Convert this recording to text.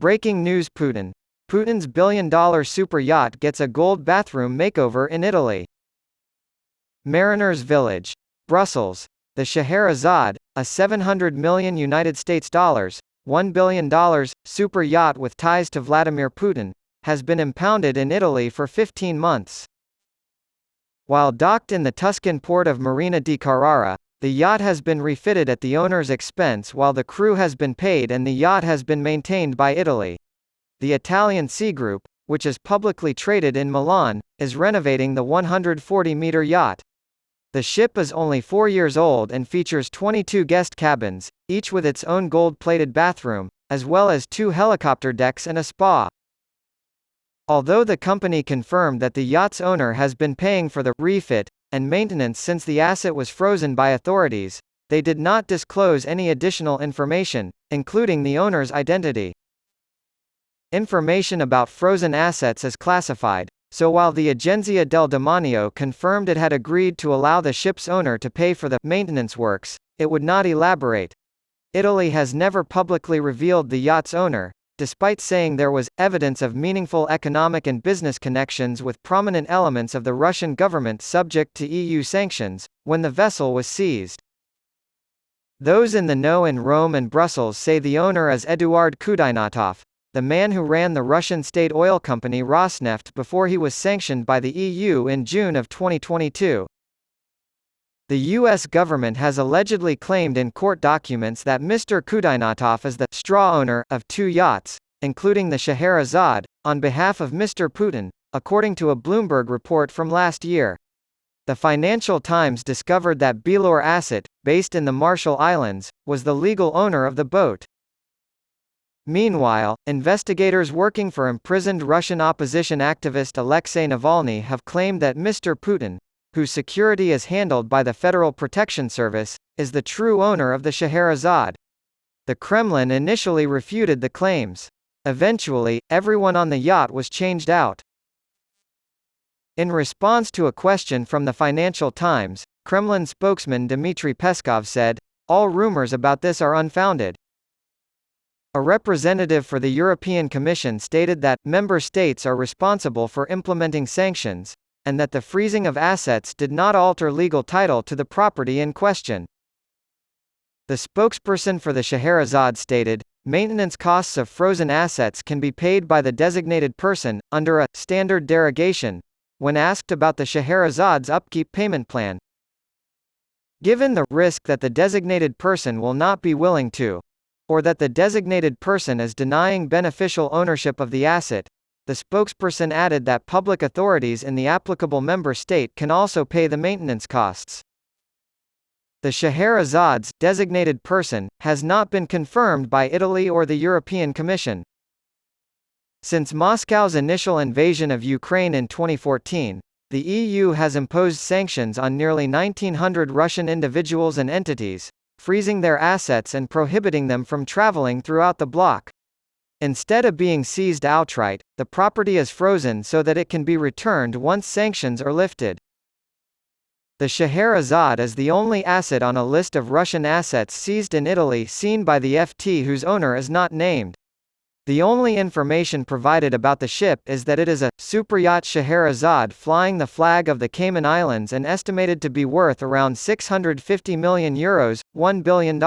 Breaking news: Putin's billion-dollar super yacht gets a gold bathroom makeover in Italy. Mariners Village, Brussels. The Scheherazade, a $700 million United States dollars, $1 billion, super yacht with ties to Vladimir Putin, has been impounded in Italy for 15 months. While docked in the Tuscan port of Marina di Carrara, the yacht has been refitted at the owner's expense while the crew has been paid and the yacht has been maintained by Italy. The Italian Sea Group, which is publicly traded in Milan, is renovating the 140-meter yacht. The ship is only 4 years old and features 22 guest cabins, each with its own gold-plated bathroom, as well as 2 helicopter decks and a spa. Although the company confirmed that the yacht's owner has been paying for the refit and maintenance since the asset was frozen by authorities, they did not disclose any additional information, including the owner's identity. Information about frozen assets is classified, so while the Agenzia del Demanio confirmed it had agreed to allow the ship's owner to pay for the maintenance works, it would not elaborate. Italy has never publicly revealed the yacht's owner, despite saying there was evidence of meaningful economic and business connections with prominent elements of the Russian government subject to EU sanctions, when the vessel was seized. Those in the know in Rome and Brussels say the owner is Eduard Kudinatov, the man who ran the Russian state oil company Rosneft before he was sanctioned by the EU in June of 2022. The U.S. government has allegedly claimed in court documents that Mr. Kudinatov is the straw owner of 2 yachts, including the Scheherazade, on behalf of Mr. Putin, according to a Bloomberg report from last year. The Financial Times discovered that Belor Asset, based in the Marshall Islands, was the legal owner of the boat. Meanwhile, investigators working for imprisoned Russian opposition activist Alexei Navalny have claimed that Mr. Putin, whose security is handled by the Federal Protection Service, is the true owner of the Scheherazade. The Kremlin initially refuted the claims. Eventually, everyone on the yacht was changed out. In response to a question from the Financial Times, Kremlin spokesman Dmitry Peskov said, "All rumors about this are unfounded." A representative for the European Commission stated that member states are responsible for implementing sanctions, and that the freezing of assets did not alter legal title to the property in question. The spokesperson for the Scheherazade stated, "Maintenance costs of frozen assets can be paid by the designated person, under a standard derogation," when asked about the Scheherazade's upkeep payment plan. Given the risk that the designated person will not be willing to, or that the designated person is denying beneficial ownership of the asset, the spokesperson added that public authorities in the applicable member state can also pay the maintenance costs. The Scheherazade's designated person has not been confirmed by Italy or the European Commission. Since Moscow's initial invasion of Ukraine in 2014, the EU has imposed sanctions on nearly 1,900 Russian individuals and entities, freezing their assets and prohibiting them from traveling throughout the bloc. Instead of being seized outright, the property is frozen so that it can be returned once sanctions are lifted. The Scheherazade is the only asset on a list of Russian assets seized in Italy seen by the FT whose owner is not named. The only information provided about the ship is that it is a superyacht Scheherazade flying the flag of the Cayman Islands and estimated to be worth around €650 million, $1 billion.